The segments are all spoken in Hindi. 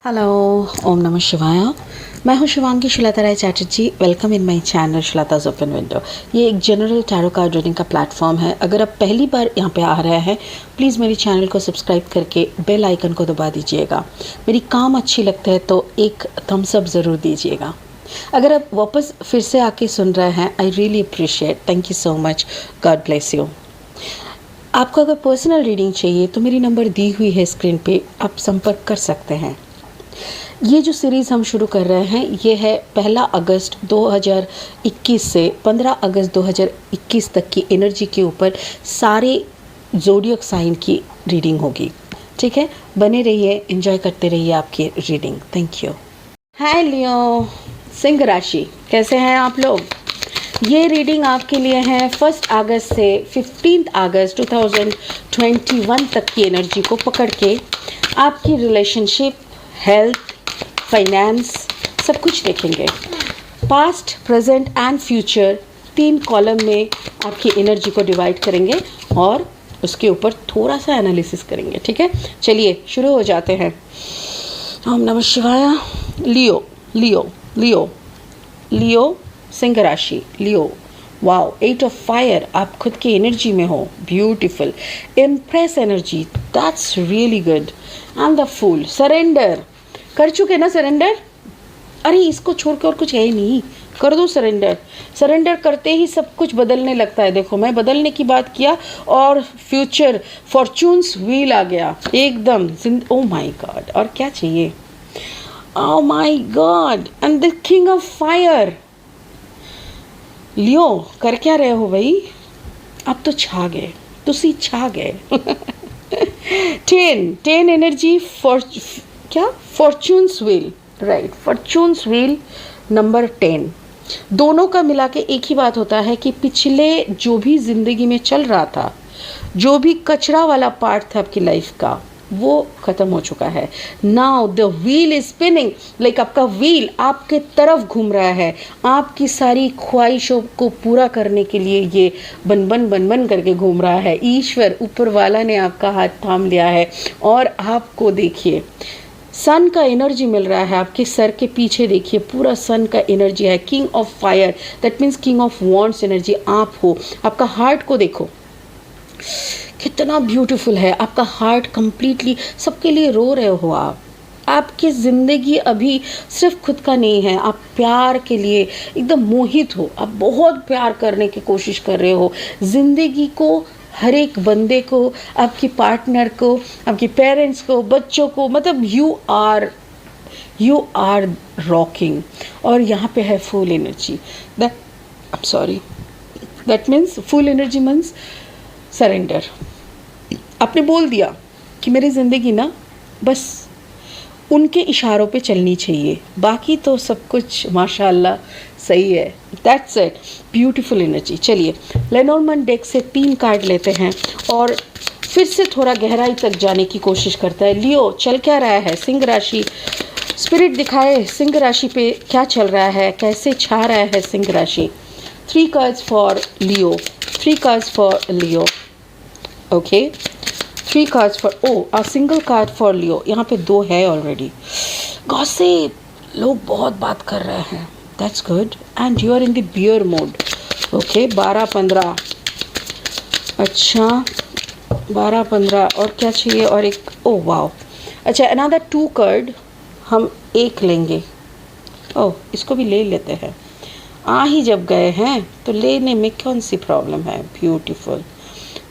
हेलो, ओम नमः शिवाय। मैं हूं Shivangi Shilata Rai Chatterjee. Welcome in my channel Shilata's open window. ये एक जनरल टैरो कार्ड रीडिंग का प्लेटफॉर्म है। अगर आप पहली बार यहाँ पे आ रहे हैं, प्लीज़ मेरे चैनल को सब्सक्राइब करके बेल आइकन को दबा दीजिएगा। मेरी काम अच्छी लगता है तो एक थम्स अप ज़रूर दीजिएगा। अगर आप वापस फिर से आके सुन रहे हैं, I really appreciate, thank you so much, God bless you. आपको अगर पर्सनल रीडिंग चाहिए तो मेरी नंबर दी हुई है स्क्रीन पे, आप संपर्क कर सकते हैं। ये जो सीरीज़ हम शुरू कर रहे हैं ये है 1 अगस्त 2021 से 15 अगस्त 2021 तक की एनर्जी के ऊपर सारे ज़ोडिएक साइन की रीडिंग होगी। ठीक है, बने रहिए, एंजॉय करते रहिए आपकी reading. Thank you. Hi Leo, सिंह राशि, कैसे हैं आप लोग? ये रीडिंग आपके लिए है 1 अगस्त से 15 अगस्त 2021 तक की एनर्जी को पकड़ के आपकी रिलेशनशिप, हेल्थ, फाइनेंस सब कुछ देखेंगे। Past, present and future 3 column में आपकी एनर्जी को डिवाइड करेंगे और उसके ऊपर थोड़ा सा एनालिसिस करेंगे। ठीक है, चलिए शुरू हो जाते हैं। ओम नमः शिवाय। लियो लियो लियो लियो सिंह राशि, लियो। वाओ, 8 ऑफ फायर, आप खुद की एनर्जी में हो। Beautiful, impress energy, that's really good. And the fool, surrender कर चुके ना सरेंडर? अरे इसको छोड़ के और कुछ है ही नहीं, कर दो सरेंडर। सरेंडर करते ही सब कुछ बदलने लगता है। देखो, मैं बदलने की बात किया और फ्यूचर फॉर्चून्स व्हील आ गया एकदम। ओ माय गॉड, और क्या चाहिए? Oh my god, and the king of fire. Leo, कर क्या रहे हो भाई? अब तो छा गए, तुसी छा गए। 10 एनर्जी फॉर क्या? Fortunes wheel, right, fortunes wheel number 10। दोनों का मिला के एक ही बात होता है कि पिछले जो भी जिंदगी में चल रहा था, जो भी कचरा वाला पार्ट था आपकी लाइफ का, वो खत्म हो चुका है। Now the wheel is spinning, like आपका व्हील आपके तरफ घूम रहा है। आपकी सारी ख्वाहिशों को पूरा करने के लिए ये बन बन करके घूम रहा है। ईश्वर ऊपर वाला ने आपका हाथ थाम लिया है और आपको देखिए, सन का एनर्जी मिल रहा है। आपके सर के पीछे देखिए, पूरा सन का एनर्जी है। King of fire, that means king of wands energy आप हो। आपका हार्ट को देखो, कितना ब्यूटीफुल है। आपका हार्ट कंप्लीटली सबके लिए रो रहे हो आप। आपकी ज़िंदगी अभी सिर्फ खुद का नहीं है, आप प्यार के लिए एकदम मोहित हो। आप बहुत प्यार करने की कोशिश कर रहे हो ज़िंदगी को, हर एक बंदे को, आपकी पार्टनर को, आपके पेरेंट्स को, बच्चों को। मतलब यू आर रॉकिंग। और यहाँ पे है full energy, that means full energy means surrender. आपने बोल दिया कि मेरी ज़िंदगी ना बस उनके इशारों पे चलनी चाहिए, बाकी तो सब कुछ माशाल्लाह सही है। That's it, beautiful energy. चलिए, लेनोर्मैंड डेक से 3 कार्ड लेते हैं और फिर से थोड़ा गहराई तक जाने की कोशिश करता है। लियो, चल क्या रहा है? सिंह राशि, स्पिरिट दिखाए सिंह राशि पे क्या चल रहा है, कैसे छा रहा है सिंह राशि। 3 cards for Leo, 3 cards for Leo. Okay, 3 cards for, a single card for Leo. यहाँ पे 2 है ऑलरेडी। गॉसिप, लोग बहुत बात कर रहे हैं, that's good. And you are in the bear mode. Okay, 12-15, अच्छा 12-15, और क्या चाहिए? और एक, ओ वाओ, अच्छा अनदर 2 कार्ड हम एक लेंगे। ओह, इसको भी ले लेते हैं। आ ही जब गए हैं तो लेने में कौन सी प्रॉब्लम है। Beautiful,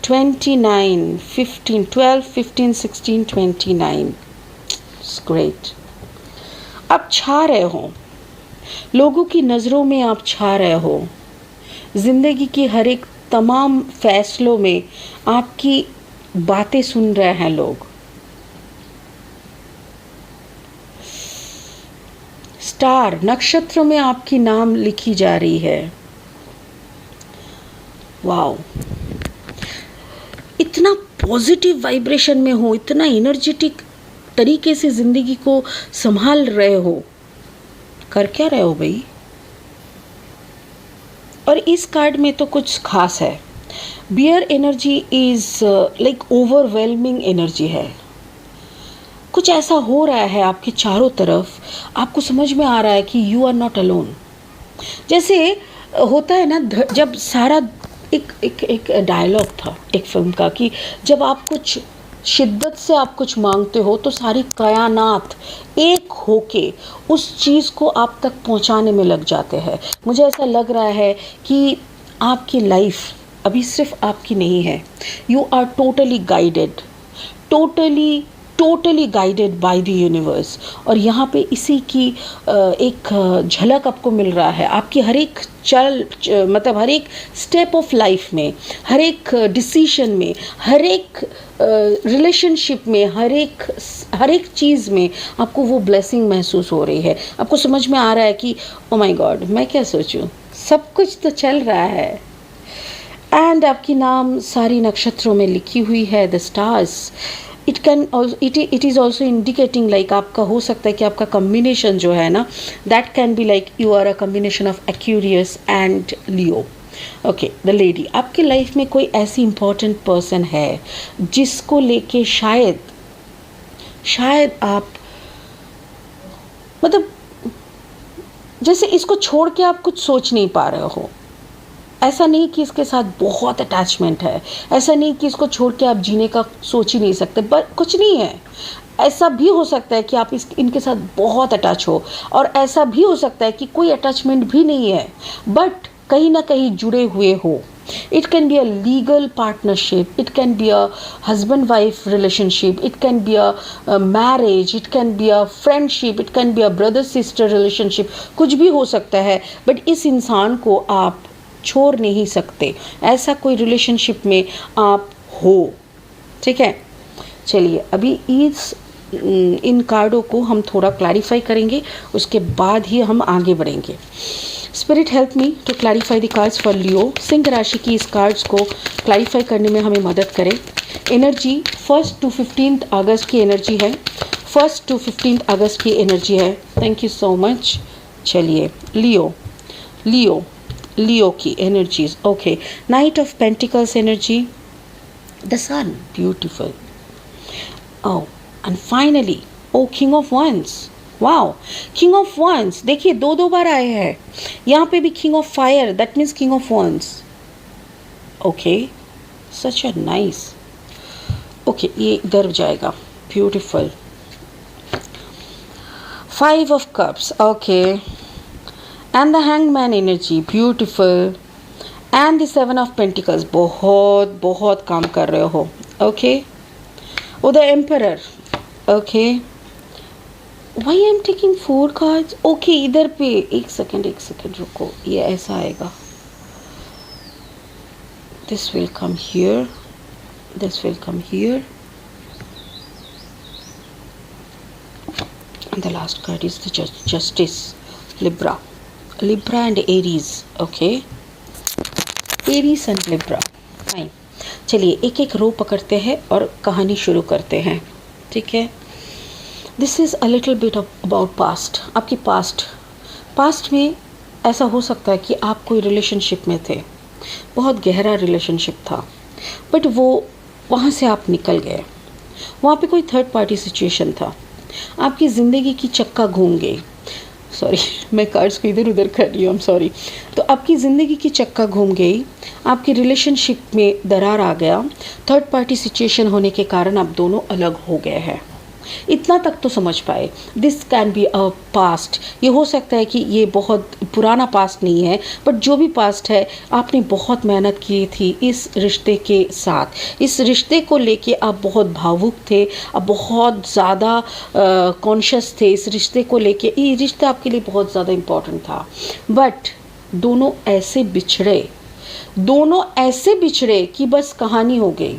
29, 15, 12, 15, 16, 29, great. आप छा रहे हो, लोगों की नज़रों में आप छा रहे हो। ज़िंदगी की हर एक तमाम फैसलों में आपकी बातें सुन रहे हैं लोग। स्टार, नक्षत्रों में आपकी नाम लिखी जा रही है। वाओ, इतना पॉजिटिव वाइब्रेशन में हो, इतना एनर्जेटिक तरीके से ज़िंदगी को संभाल रहे हो। कर क्या रहे हो भाई? और इस कार्ड में तो कुछ खास है। Bear energy is like overwhelming energy है। कुछ ऐसा हो रहा है आपके चारों तरफ, आपको समझ में आ रहा है कि यू आर नॉट अलोन। जैसे होता है ना, जब सारा एक डायलॉग था एक फिल्म का कि जब आप कुछ शिद्दत से आप कुछ मांगते हो तो सारी कायनात एक होके उस चीज़ को आप तक पहुंचाने में लग जाते हैं। मुझे ऐसा लग रहा है कि आपकी लाइफ अभी सिर्फ आपकी नहीं है, you are totally guided, totally guided by the universe. और यहाँ पे इसी की एक झलक आपको मिल रहा है आपकी हर एक मतलब हर एक स्टेप ऑफ लाइफ में, हर एक डिसीजन में, हर एक रिलेशनशिप में, हर एक चीज़ में आपको वो ब्लेसिंग महसूस हो रही है। आपको समझ में आ रहा है कि ओ माय गॉड, मैं क्या सोचूं, सब कुछ तो चल रहा है। एंड आपकी नाम सारी नक्षत्रों में लिखी हुई है, the stars. It is also indicating like आपका हो सकता है कि आपका कम्बिनेशन जो है ना, that can be like you are a combination of Aquarius and Leo. Okay, the lady, आपके लाइफ में कोई ऐसी इंपॉर्टेंट पर्सन है जिसको लेके शायद आप मतलब जैसे इसको छोड़ के आप कुछ सोच नहीं पा रहे हो। ऐसा नहीं कि इसके साथ बहुत अटैचमेंट है, ऐसा नहीं कि इसको छोड़ के आप जीने का सोच ही नहीं सकते, पर कुछ नहीं है। ऐसा भी हो सकता है कि आप इनके साथ बहुत अटैच हो, और ऐसा भी हो सकता है कि कोई अटैचमेंट भी नहीं है बट कहीं ना कहीं जुड़े हुए हो। It can be a legal partnership, it can be a husband-wife relationship, it can be a marriage, it can be a friendship, it can be a brother-sister relationship, कुछ भी हो सकता है। बट इस इंसान को आप छोड़ नहीं सकते, ऐसा कोई रिलेशनशिप में आप हो, ठीक है। चलिए अभी इन कार्डों को हम थोड़ा क्लैरिफाई करेंगे, उसके बाद ही हम आगे बढ़ेंगे। Spirit help me to clarify the cards for Leo. सिंह राशि की इस कार्ड्स को क्लैरिफाई करने में हमें मदद करें। एनर्जी 1 to 15 अगस्त की एनर्जी है, 1 to 15 अगस्त की एनर्जी है। Thank you so much. चलिए लियो की energies. Okay, knight of pentacles energy, the sun, beautiful. Oh, and finally king of wands. Wow, king of wands, देखिए दो बार आए हैं। यहाँ पे भी king of fire, that means king of wands. Okay, such a nice. Okay, ये इधर जाएगा, beautiful. 5 of cups, okay, and the hangman energy, beautiful, and the 7 of pentacles, बहुत काम कर रहे हो। okay, the emperor, okay, why I am taking 4 cards? okay, इधर पे एक सेकंड रुको, ये ऐसा आएगा, this will come here, this will come here, and the last card is the justice, Libra and Aries, okay, Aries and Libra, fine। चलिए एक एक रो पकड़ते हैं और कहानी शुरू करते हैं, ठीक है। This is a little bit about past. आपकी पास्ट में ऐसा हो सकता है कि आप कोई रिलेशनशिप में थे, बहुत गहरा रिलेशनशिप था, बट वो वहाँ से आप निकल गए। वहाँ पे कोई थर्ड पार्टी सिचुएशन था, आपकी ज़िंदगी की चक्का घूम गई। सॉरी, मैं कार्ड्स को इधर उधर कर रही हूँ, सॉरी। तो आपकी ज़िंदगी की चक्का घूम गई, आपकी रिलेशनशिप में दरार आ गया, थर्ड पार्टी सिचुएशन होने के कारण आप दोनों अलग हो गए हैं। इतना तक तो समझ पाए। This can be a past. ये हो सकता है कि ये बहुत पुराना पास्ट नहीं है, बट जो भी पास्ट है, आपने बहुत मेहनत की थी इस रिश्ते के साथ। इस रिश्ते को लेके आप बहुत भावुक थे, आप बहुत ज़्यादा कॉन्शियस थे इस रिश्ते को लेके। ये रिश्ता आपके लिए बहुत ज़्यादा इम्पोर्टेंट था, बट दोनों ऐसे बिछड़े कि बस कहानी हो गई,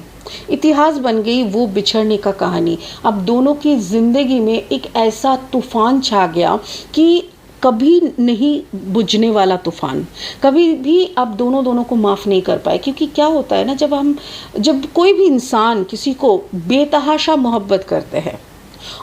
इतिहास बन गई वो बिछड़ने का कहानी। अब दोनों की ज़िंदगी में एक ऐसा तूफ़ान छा गया कि कभी नहीं बुझने वाला तूफ़ान। कभी भी आप दोनों को माफ़ नहीं कर पाए, क्योंकि क्या होता है ना, जब कोई भी इंसान किसी को बेतहाशा मोहब्बत करते हैं,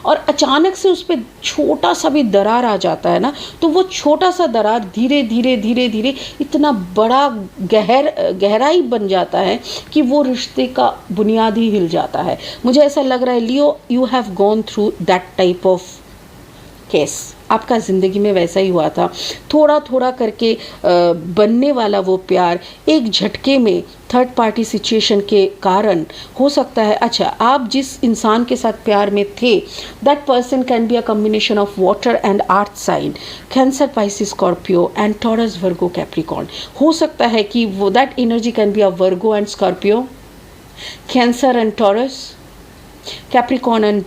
और अचानक से उस पर छोटा सा भी दरार आ जाता है ना, तो वो छोटा सा दरार धीरे धीरे धीरे धीरे इतना बड़ा गहराई बन जाता है कि वो रिश्ते का बुनियाद ही हिल जाता है। मुझे ऐसा लग रहा है Leo, you have gone through that type of case. आपका ज़िंदगी में वैसा ही हुआ था। थोड़ा थोड़ा करके बनने वाला वो प्यार एक झटके में थर्ड पार्टी सिचुएशन के कारण हो सकता है। अच्छा, आप जिस इंसान के साथ प्यार में थे, that person can be a combination of water and earth sign, Cancer, Pisces, Scorpio and Taurus, Virgo, Capricorn. हो सकता है कि वो that energy can be a Virgo and Scorpio, Cancer and Taurus, Capricorn and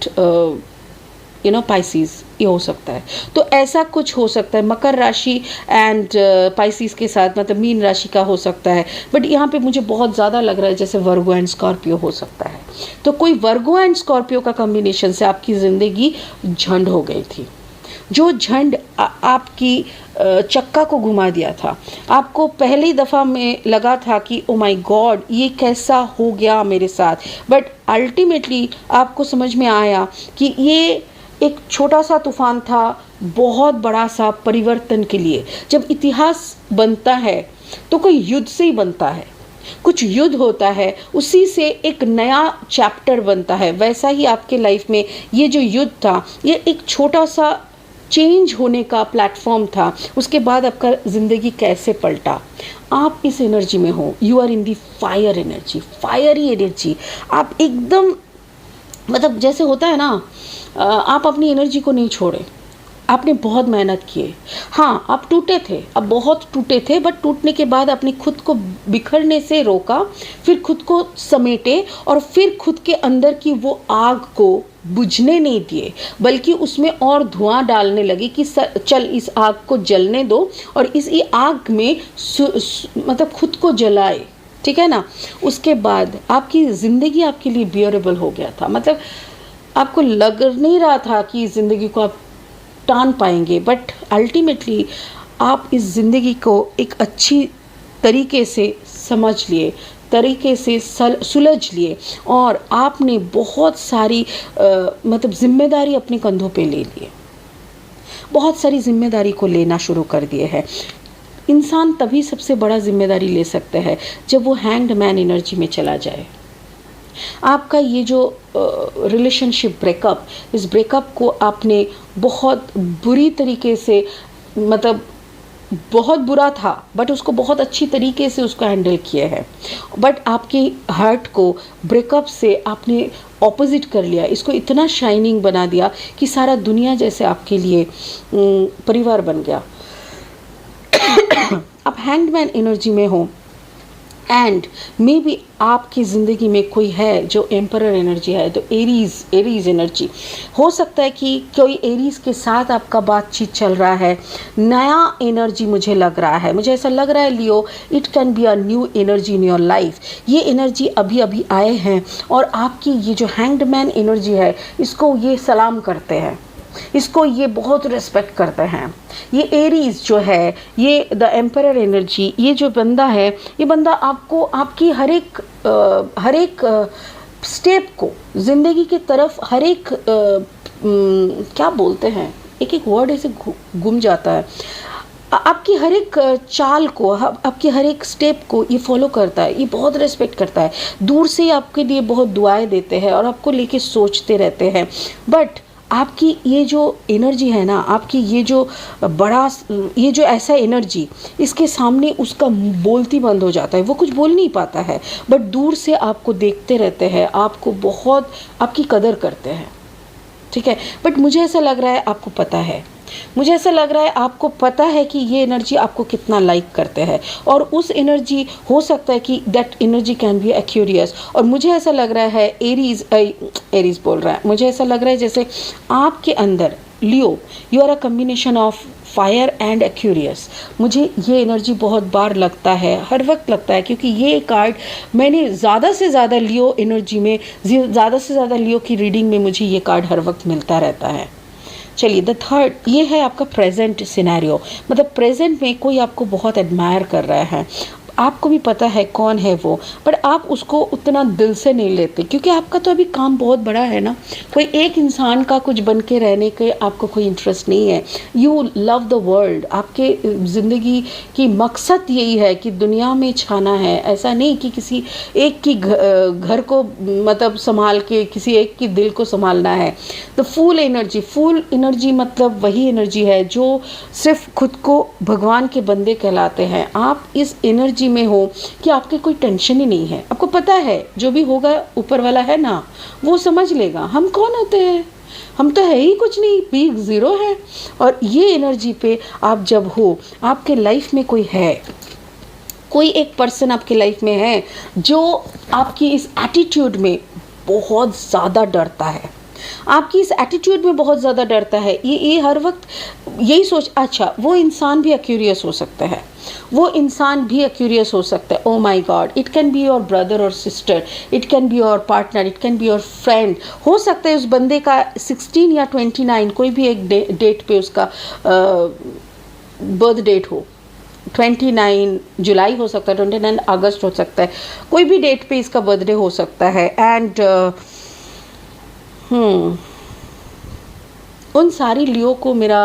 Pisces, ये हो सकता है। तो ऐसा कुछ हो सकता है। मकर राशि एंड पाइसिस के साथ, मतलब मीन राशि का हो सकता है। बट यहाँ पे मुझे बहुत ज़्यादा लग रहा है जैसे वर्गो एंड स्कॉर्पियो हो सकता है। तो कोई वर्गो एंड स्कॉर्पियो का कॉम्बिनेशन से आपकी ज़िंदगी झंड हो गई थी। जो झंड आपकी चक्का को घुमा दिया था। आपको पहली दफ़ा में लगा था कि ओ माय गॉड, ये कैसा हो गया मेरे साथ। बट अल्टीमेटली आपको समझ में आया कि ये एक छोटा सा तूफान था बहुत बड़ा सा परिवर्तन के लिए। जब इतिहास बनता है तो कोई युद्ध से ही बनता है, कुछ युद्ध होता है, उसी से एक नया चैप्टर बनता है। वैसा ही आपके लाइफ में ये जो युद्ध था, ये एक छोटा सा चेंज होने का प्लेटफॉर्म था। उसके बाद आपका ज़िंदगी कैसे पलटा। आप इस एनर्जी में हो, you are in the fire energy, fiery energy. आप एकदम, मतलब जैसे होता है ना, आप अपनी एनर्जी को नहीं छोड़े। आपने बहुत मेहनत किए। हाँ, आप टूटे थे, अब बहुत टूटे थे, बट टूटने के बाद आपने खुद को बिखरने से रोका, फिर खुद को समेटे और फिर खुद के अंदर की वो आग को बुझने नहीं दिए, बल्कि उसमें और धुआं डालने लगे कि चल इस आग को जलने दो और इस आग में मतलब खुद को जलाए। ठीक है ना। उसके बाद आपकी ज़िंदगी आपके लिए बियरेबल हो गया था। मतलब आपको लग नहीं रहा था कि ज़िंदगी को आप टान पाएंगे, बट अल्टीमेटली आप इस ज़िंदगी को एक अच्छी तरीके से समझ लिए, तरीके से सुलझ लिए और आपने बहुत सारी मतलब जिम्मेदारी अपने कंधों पे ले लिए। बहुत सारी जिम्मेदारी को लेना शुरू कर दिए है। इंसान तभी सबसे बड़ा जिम्मेदारी ले सकता है जब वो हैंग्ड मैन एनर्जी में चला जाए। आपका ये जो रिलेशनशिप ब्रेकअप, इस ब्रेकअप को आपने बहुत बुरी तरीके से, मतलब बहुत बुरा था बट उसको बहुत अच्छी तरीके से उसको हैंडल किया है। बट आपकी हार्ट को ब्रेकअप से आपने ऑपोजिट कर लिया, इसको इतना शाइनिंग बना दिया कि सारा दुनिया जैसे आपके लिए परिवार बन गया। आप हैंगमैन एनर्जी में हो एंड मे बी आपकी ज़िंदगी में कोई है जो एम्परर एनर्जी है, तो एरीज एनर्जी हो सकता है कि कोई एरीज के साथ आपका बातचीत चल रहा है। नया एनर्जी मुझे लग रहा है, मुझे ऐसा लग रहा है Leo, it can be a new energy in your life. ये एनर्जी अभी अभी आए हैं और आपकी ये जो हैंग्ड मैन एनर्जी है, इसको ये सलाम करते हैं, इसको ये बहुत रिस्पेक्ट करते हैं। ये एरीज जो है, ये द एम्परर एनर्जी, ये जो बंदा है, ये बंदा आपको आपकी हर एक स्टेप को ज़िंदगी की तरफ, हर एक क्या बोलते हैं, एक वर्ड ऐसे गुम जाता है, आपकी हर एक चाल को, आपकी हर एक स्टेप को ये फॉलो करता है, ये बहुत रिस्पेक्ट करता है। दूर से आपके लिए बहुत दुआएं देते हैं और आपको लेके सोचते रहते हैं। बट आपकी ये जो एनर्जी है ना, आपकी ये जो बड़ा, ये जो ऐसा एनर्जी, इसके सामने उसका बोलती बंद हो जाता है, वो कुछ बोल नहीं पाता है, बट दूर से आपको देखते रहते हैं, आपको बहुत, आपकी कदर करते हैं। ठीक है। बट मुझे ऐसा लग रहा है आपको पता है, मुझे ऐसा लग रहा है आपको पता है कि ये एनर्जी आपको कितना लाइक करते हैं और उस एनर्जी, हो सकता है कि that energy can B Aquarius. और मुझे ऐसा लग रहा है एरीज बोल रहा है, मुझे ऐसा लग रहा है जैसे आपके अंदर Leo, you are a combination of fire and Aquarius. मुझे ये एनर्जी बहुत बार लगता है, हर वक्त लगता है, क्योंकि ये कार्ड मैंने ज़्यादा से ज़्यादा लियो एनर्जी में, ज़्यादा से ज़्यादा लियो की रीडिंग में मुझे ये कार्ड हर वक्त मिलता रहता है। चलिए, द थर्ड, ये है आपका प्रेजेंट सिनेरियो। मतलब प्रेजेंट में कोई आपको बहुत एडमायर कर रहा है, आपको भी पता है कौन है वो, बट आप उसको उतना दिल से नहीं लेते क्योंकि आपका तो अभी काम बहुत बड़ा है ना। कोई एक इंसान का कुछ बन के रहने के आपको कोई इंटरेस्ट नहीं है। यू लव द वर्ल्ड, आपके ज़िंदगी की मकसद यही है कि दुनिया में छाना है। ऐसा नहीं कि किसी एक की घर को मतलब संभाल के किसी एक की दिल को संभालना है। द फुल एनर्जी मतलब वही एनर्जी है जो सिर्फ खुद को भगवान के बंदे कहलाते हैं। आप इस एनर्जी में हो कि आपके कोई टेंशन ही नहीं है। आपको पता है जो भी होगा ऊपर वाला है ना, वो समझ लेगा। हम कौन होते हैं? हम तो है ही कुछ नहीं, पीक ज़ीरो है। और ये एनर्जी पे आप जब हो, आपके लाइफ में कोई है, कोई एक पर्सन आपके लाइफ में है जो आपकी इस एटीट्यूड में बहुत ज़्यादा डरता है, आपकी इस एटीट्यूड में बहुत ज़्यादा डरता है। ये हर वक्त यही सोच, अच्छा वो इंसान भी एक्यूरियस हो सकता है, वो इंसान भी एक्यूरियस हो सकता है। Oh my god, it can be your brother और sister, it can be your partner, it can be your friend. हो सकता है उस बंदे का 16 या 29 कोई भी एक डेट पे उसका बर्थ डेट हो। 29 जुलाई हो सकता है, 29 अगस्त हो सकता है, कोई भी डेट पे इसका बर्थडे हो सकता है। एंड उन सारी लियो को मेरा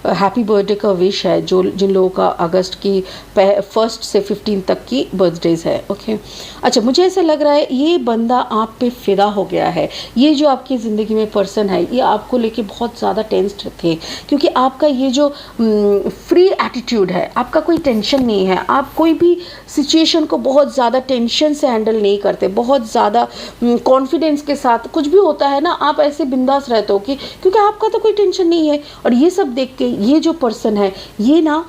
हैप्पी बर्थडे का विश है जो जिन लोगों का अगस्त की 1 से 15 तक की बर्थडेज है। ओके, अच्छा, मुझे ऐसा लग रहा है ये बंदा आप पे फिदा हो गया है। ये जो आपकी ज़िंदगी में पर्सन है ये आपको लेके बहुत ज़्यादा टेंस्ड थे क्योंकि आपका ये जो फ्री एटीट्यूड है, आपका कोई टेंशन नहीं है। आप कोई भी सिचुएशन को बहुत ज़्यादा टेंशन से हैंडल नहीं करते, बहुत ज़्यादा कॉन्फिडेंस के साथ कुछ भी होता है ना, आप ऐसे बिंदास रहते हो कि क्योंकि आपका तो कोई टेंशन नहीं है। और ये सब देख के ये जो पर्सन है ये ना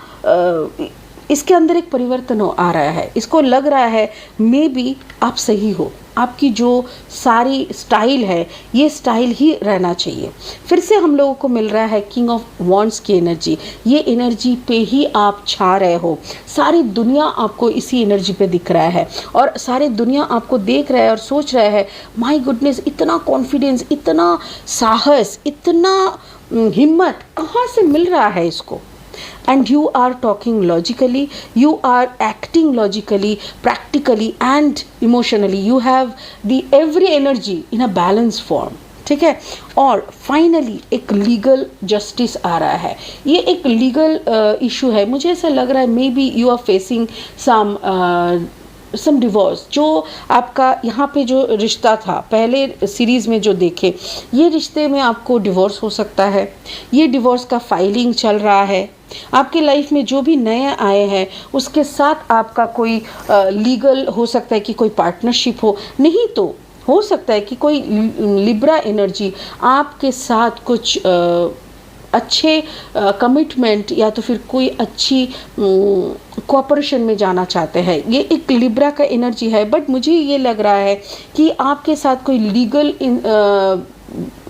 इसके अंदर एक परिवर्तन आ रहा है। इसको लग रहा है मे बी आप सही हो, आपकी जो सारी स्टाइल है ये स्टाइल ही रहना चाहिए। फिर से हम लोगों को मिल रहा है किंग ऑफ वॉन्ड्स की एनर्जी। ये एनर्जी पे ही आप छा रहे हो, सारी दुनिया आपको इसी एनर्जी पे दिख रहा है और सारी दुनिया आपको देख रहा है और सोच रहा है माय गुडनेस, इतना कॉन्फिडेंस, इतना साहस, इतना हिम्मत कहाँ से मिल रहा है इसको। And you are talking logically, you are acting logically, practically and emotionally. You have the every energy in a balanced form. ठीक है। और फाइनली एक लीगल जस्टिस आ रहा है। ये एक लीगल इशू है। मुझे ऐसा लग रहा है maybe you are facing some divorce. जो आपका यहाँ पे जो रिश्ता था पहले सीरीज़ में जो देखे, ये रिश्ते में आपको डिवोर्स हो सकता है। ये डिवोर्स का फाइलिंग चल रहा है। आपके लाइफ में जो भी नए आए हैं उसके साथ आपका कोई लीगल हो सकता है कि कोई पार्टनरशिप हो, नहीं तो हो सकता है कि कोई लिब्रा एनर्जी आपके साथ कुछ अच्छे कमिटमेंट या तो फिर कोई अच्छी कोऑपरेशन में जाना चाहते हैं। ये एक लिब्रा का एनर्जी है। बट मुझे ये लग रहा है कि आपके साथ कोई लीगल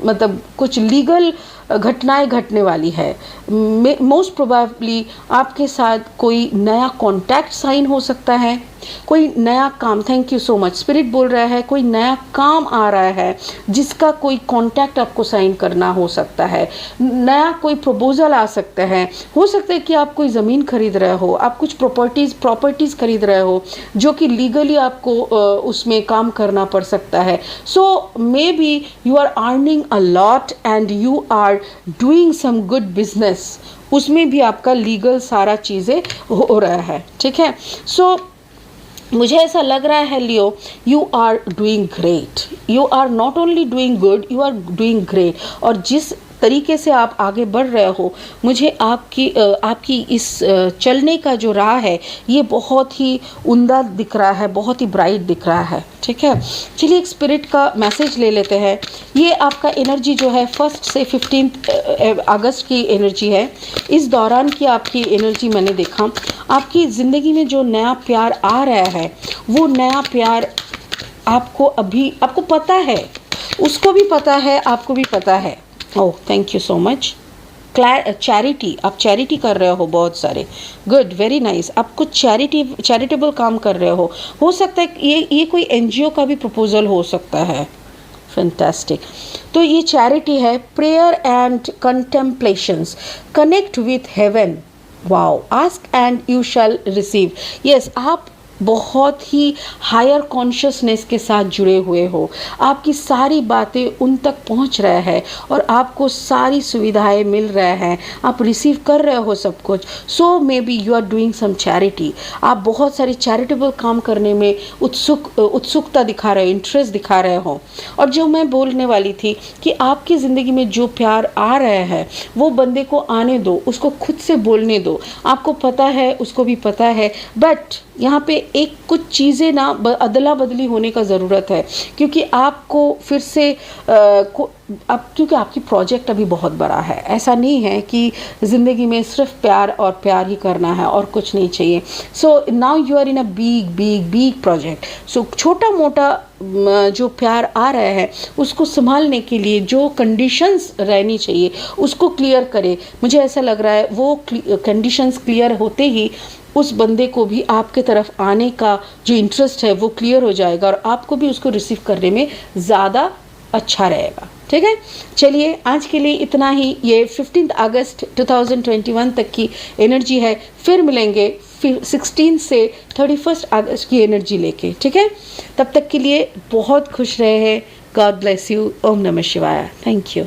मतलब कुछ लीगल घटनाएं घटने वाली है। मोस्ट प्रोबेबली आपके साथ कोई नया कॉन्ट्रैक्ट साइन हो सकता है, कोई नया काम, thank you so much, spirit बोल रहा है कोई नया काम आ रहा है जिसका कोई कॉन्ट्रैक्ट आपको साइन करना हो सकता है, नया कोई प्रपोजल आ सकता है। हो सकता है कि आप कोई ज़मीन खरीद रहे हो, आप कुछ प्रॉपर्टीज़ खरीद रहे हो जो कि लीगली आपको उसमें काम करना पड़ सकता है। So maybe you are earning a lot and you are doing some good business, उसमें भी आपका लीगल सारा चीज़ें हो रहा है। ठीक है। सो मुझे ऐसा लग रहा है Leo, you are doing great, you are not only doing good, you are doing great. और जिस तरीके से आप आगे बढ़ रहे हो, मुझे आपकी इस चलने का जो राह है ये बहुत ही उम्दा दिख रहा है, बहुत ही ब्राइट दिख रहा है। ठीक है। चलिए एक स्पिरिट का मैसेज ले लेते हैं। ये आपका एनर्जी जो है 1 से 15 अगस्त की एनर्जी है। इस दौरान की आपकी एनर्जी मैंने देखा, आपकी ज़िंदगी में जो नया प्यार आ रहा है वो नया प्यार आपको पता है, उसको भी पता है, आपको भी पता है। Oh, thank you so much. Charity, आप चैरिटी कर रहे हो बहुत सारे, गुड, वेरी नाइस। आप कुछ चैरिटेबल काम कर रहे हो सकता है ये कोई एनजीओ का भी प्रपोजल हो सकता है। फैंटास्टिक। तो ये चैरिटी है। Prayer and contemplations, connect with heaven, wow, ask and you shall receive. Yes, आप बहुत ही हायर कॉन्शियसनेस के साथ जुड़े हुए हो, आपकी सारी बातें उन तक पहुंच रहा है और आपको सारी सुविधाएं मिल रहा है, आप रिसीव कर रहे हो सब कुछ। So maybe you are doing some charity, आप बहुत सारे चैरिटेबल काम करने में उत्सुकता दिखा रहे हो, इंटरेस्ट दिखा रहे हो। और जो मैं बोलने वाली थी कि आपकी ज़िंदगी में जो प्यार आ रहा है वो बंदे को आने दो, उसको खुद से बोलने दो। आपको पता है, उसको भी पता है, बट यहाँ पे एक कुछ चीज़ें ना अदला बदली होने का ज़रूरत है, क्योंकि आपको फिर से क्योंकि आपकी प्रोजेक्ट अभी बहुत बड़ा है। ऐसा नहीं है कि ज़िंदगी में सिर्फ प्यार और प्यार ही करना है और कुछ नहीं चाहिए। So now you are in a big project. So छोटा मोटा जो प्यार आ रहा है उसको संभालने के लिए जो कंडीशंस रहनी चाहिए उसको क्लियर करें। मुझे ऐसा लग रहा है वो कंडीशंस क्लियर होते ही उस बंदे को भी आपके तरफ आने का जो इंटरेस्ट है वो क्लियर हो जाएगा और आपको भी उसको रिसीव करने में ज़्यादा अच्छा रहेगा। ठीक है, चलिए आज के लिए इतना ही। ये 15 अगस्त 2021 तक की एनर्जी है। फिर मिलेंगे 16 से 31 अगस्त की एनर्जी लेके। ठीक है, तब तक के लिए बहुत खुश रहे हैं। God bless you. ओम नमः शिवाय। Thank you.